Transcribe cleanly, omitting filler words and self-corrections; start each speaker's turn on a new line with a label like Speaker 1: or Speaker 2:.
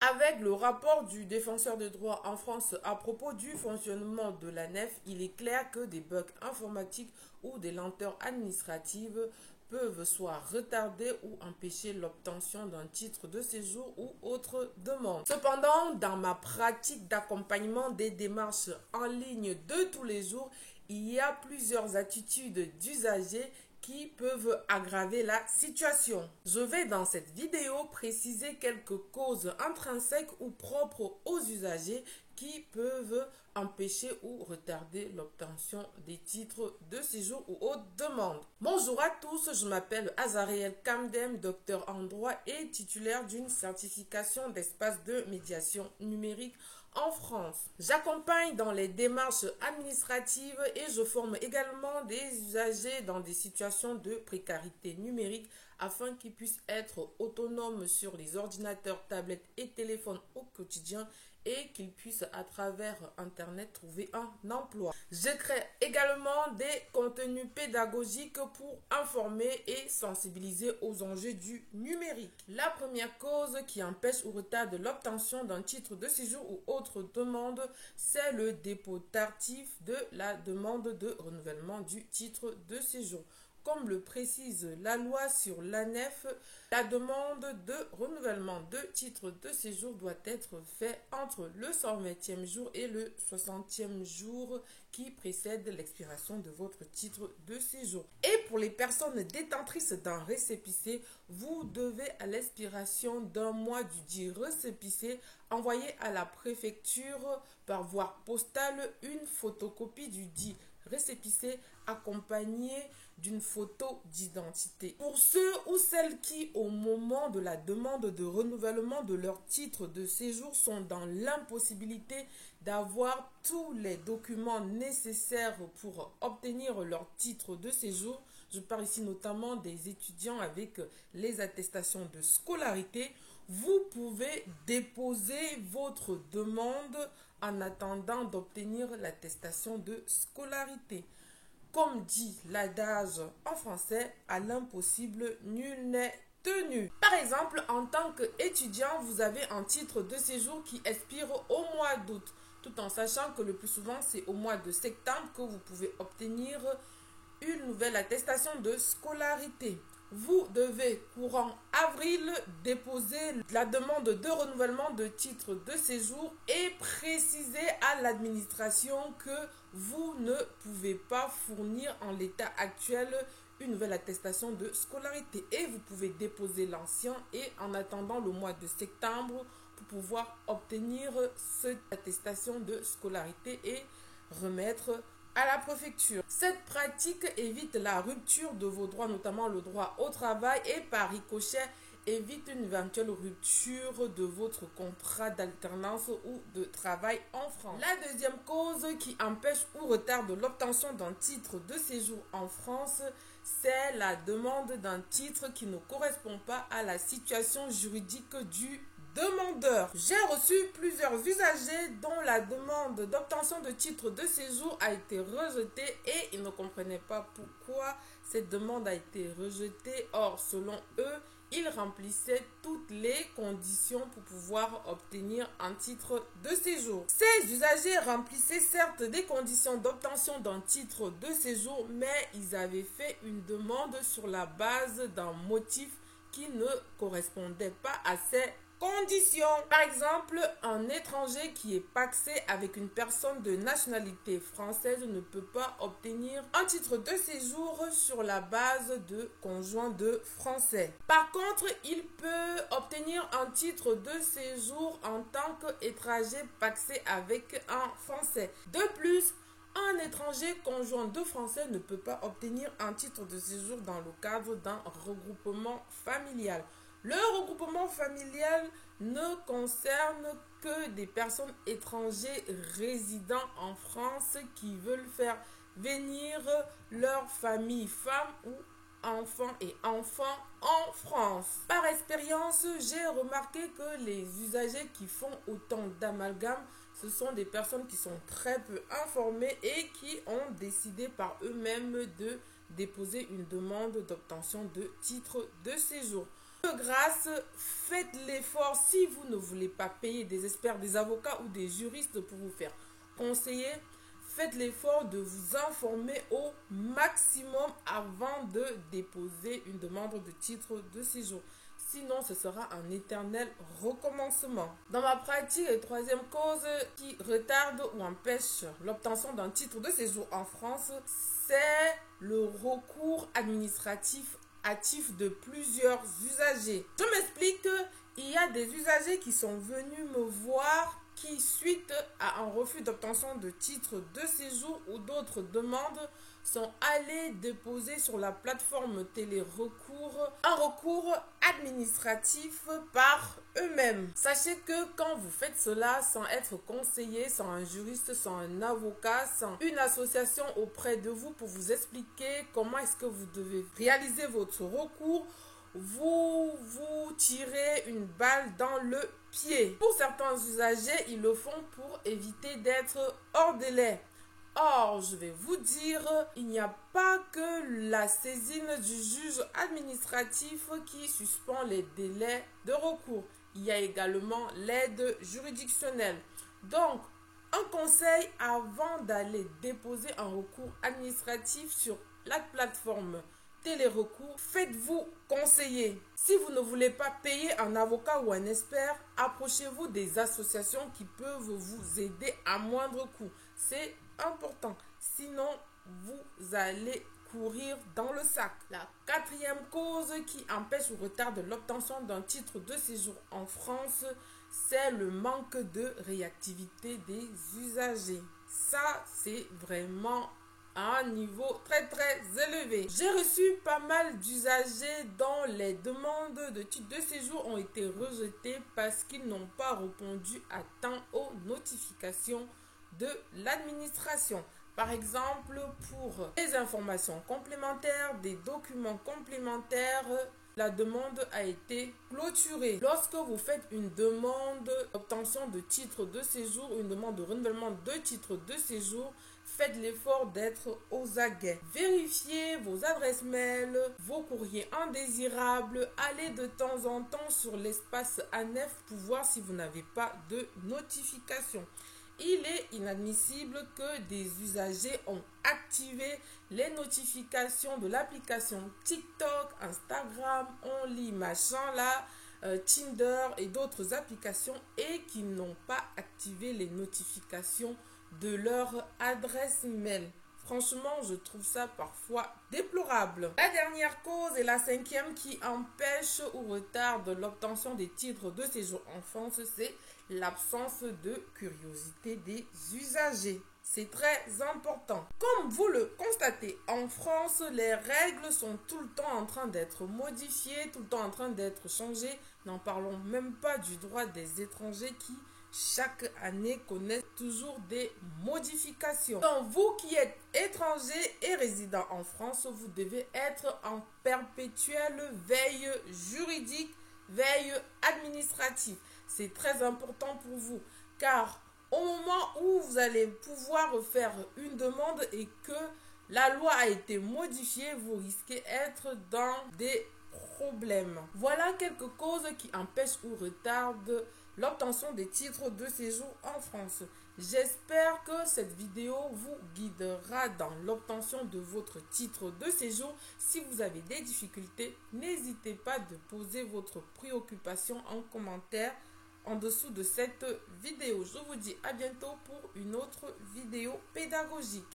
Speaker 1: Avec le rapport du défenseur des droits en France à propos du fonctionnement de la nef, il est clair que des bugs informatiques ou des lenteurs administratives peuvent soit retarder ou empêcher l'obtention d'un titre de séjour ou autre demande. Cependant, dans ma pratique d'accompagnement des démarches en ligne de tous les jours, il y a plusieurs attitudes d'usagers qui peuvent aggraver la situation. Je vais dans cette vidéo préciser quelques causes intrinsèques ou propres aux usagers qui peuvent empêcher ou retarder l'obtention des titres de séjour ou autres demandes. Bonjour à tous, je m'appelle Azariel Kamdem, docteur en droit et titulaire d'une certification d'espace de médiation numérique en France. J'accompagne dans les démarches administratives et je forme également des usagers dans des situations de précarité numérique afin qu'ils puissent être autonomes sur les ordinateurs, tablettes et téléphones au quotidien et qu'ils puissent à travers Internet trouver un emploi. Je crée également des contenus pédagogiques pour informer et sensibiliser aux enjeux du numérique. La première cause qui empêche ou retarde l'obtention d'un titre de séjour ou autre demande, c'est le dépôt tardif de la demande de renouvellement du titre de séjour. Comme le précise la loi sur l'ANEF, la demande de renouvellement de titre de séjour doit être faite entre le 120e jour et le 60e jour qui précède l'expiration de votre titre de séjour. Et pour les personnes détentrices d'un récépissé, vous devez à l'expiration d'un mois du dit récépissé envoyer à la préfecture par voie postale une photocopie du dit récépissé accompagnée d'une photo d'identité. Pour ceux ou celles qui, au moment de la demande de renouvellement de leur titre de séjour, sont dans l'impossibilité d'avoir tous les documents nécessaires pour obtenir leur titre de séjour, je parle ici notamment des étudiants avec les attestations de scolarité, vous pouvez déposer votre demande en attendant d'obtenir l'attestation de scolarité. Comme dit l'adage en français, à l'impossible, nul n'est tenu. Par exemple, en tant qu'étudiant, vous avez un titre de séjour qui expire au mois d'août, tout en sachant que le plus souvent, c'est au mois de septembre que vous pouvez obtenir une nouvelle attestation de scolarité. Vous devez, courant avril, déposer la demande de renouvellement de titre de séjour et préciser à l'administration que vous ne pouvez pas fournir en l'état actuel une nouvelle attestation de scolarité. Et vous pouvez déposer l'ancien et en attendant le mois de septembre pour pouvoir obtenir cette attestation de scolarité et remettre à la préfecture. Cette pratique évite la rupture de vos droits, notamment le droit au travail, et par ricochet évite une éventuelle rupture de votre contrat d'alternance ou de travail en France. La deuxième cause qui empêche ou retarde l'obtention d'un titre de séjour en France, c'est la demande d'un titre qui ne correspond pas à la situation juridique du demandeur. J'ai reçu plusieurs usagers dont la demande d'obtention de titre de séjour a été rejetée et ils ne comprenaient pas pourquoi cette demande a été rejetée. Or, selon eux, ils remplissaient toutes les conditions pour pouvoir obtenir un titre de séjour. Ces usagers remplissaient certes des conditions d'obtention d'un titre de séjour, mais ils avaient fait une demande sur la base d'un motif qui ne correspondait pas à ces conditions. Par exemple, un étranger qui est pacsé avec une personne de nationalité française ne peut pas obtenir un titre de séjour sur la base de conjoint de français. Par contre, il peut obtenir un titre de séjour en tant qu'étranger pacsé avec un français. De plus, un étranger conjoint de français ne peut pas obtenir un titre de séjour dans le cadre d'un regroupement familial. Le regroupement familial ne concerne que des personnes étrangères résidant en France qui veulent faire venir leur famille, femme ou enfants et enfants en France. Par expérience, j'ai remarqué que les usagers qui font autant d'amalgames, ce sont des personnes qui sont très peu informées et qui ont décidé par eux-mêmes de déposer une demande d'obtention de titre de séjour. De grâce, faites l'effort si vous ne voulez pas payer des experts, des avocats ou des juristes pour vous faire conseiller. Faites l'effort de vous informer au maximum avant de déposer une demande de titre de séjour. Sinon, ce sera un éternel recommencement. Dans ma pratique, la troisième cause qui retarde ou empêche l'obtention d'un titre de séjour en France, c'est le recours administratif hâtif de plusieurs usagers. Je m'explique, il y a des usagers qui sont venus me voir qui, suite à un refus d'obtention de titre de séjour ou d'autres demandes, sont allés déposer sur la plateforme télérecours un recours administratif par eux-mêmes. Sachez que quand vous faites cela sans être conseillé, sans un juriste, sans un avocat, sans une association auprès de vous pour vous expliquer comment est-ce que vous devez réaliser votre recours, vous tirez une balle dans le pied. Pour certains usagers, ils le font pour éviter d'être hors délai. Or, je vais vous dire, il n'y a pas que la saisine du juge administratif qui suspend les délais de recours. Il y a également l'aide juridictionnelle. Donc, un conseil avant d'aller déposer un recours administratif sur la plateforme télérecours, faites-vous conseiller. Si vous ne voulez pas payer un avocat ou un expert, approchez-vous des associations qui peuvent vous aider à moindre coût. C'est important. Sinon, vous allez courir dans le sac. La quatrième cause qui empêche ou retarde l'obtention d'un titre de séjour en France, c'est le manque de réactivité des usagers. Ça, c'est vraiment à un niveau très élevé. J'ai reçu pas mal d'usagers dont les demandes de titre de séjour ont été rejetées parce qu'ils n'ont pas répondu à temps aux notifications de l'administration. Par exemple, pour des informations complémentaires, des documents complémentaires, la demande a été clôturée. Lorsque vous faites une demande d'obtention de titre de séjour, une demande de renouvellement de titre de séjour, faites l'effort d'être aux aguets. Vérifiez vos adresses mail, vos courriers indésirables. Allez de temps en temps sur l'espace ANEF pour voir si vous n'avez pas de notification. Il est inadmissible que des usagers ont activé les notifications de l'application TikTok, Instagram, Only, machin là, Tinder et d'autres applications et qui n'ont pas activé les notifications de leur adresse mail. Franchement, je trouve ça parfois déplorable. La dernière cause et la cinquième qui empêche ou retarde l'obtention des titres de séjour en France, c'est l'absence de curiosité des usagers. C'est très important. Comme vous le constatez, en France, les règles sont tout le temps en train d'être modifiées, tout le temps en train d'être changées. N'en parlons même pas du droit des étrangers qui chaque année connaît toujours des modifications. Donc, vous qui êtes étranger et résident en France, vous devez être en perpétuelle veille juridique, veille administrative. C'est très important pour vous car au moment où vous allez pouvoir faire une demande et que la loi a été modifiée, vous risquez d'être dans des problèmes. Voilà quelques causes qui empêchent ou retardent l'obtention des titres de séjour en France. J'espère que cette vidéo vous guidera dans l'obtention de votre titre de séjour. Si vous avez des difficultés, n'hésitez pas de poser votre préoccupation en commentaire en dessous de cette vidéo. Je vous dis à bientôt pour une autre vidéo pédagogique.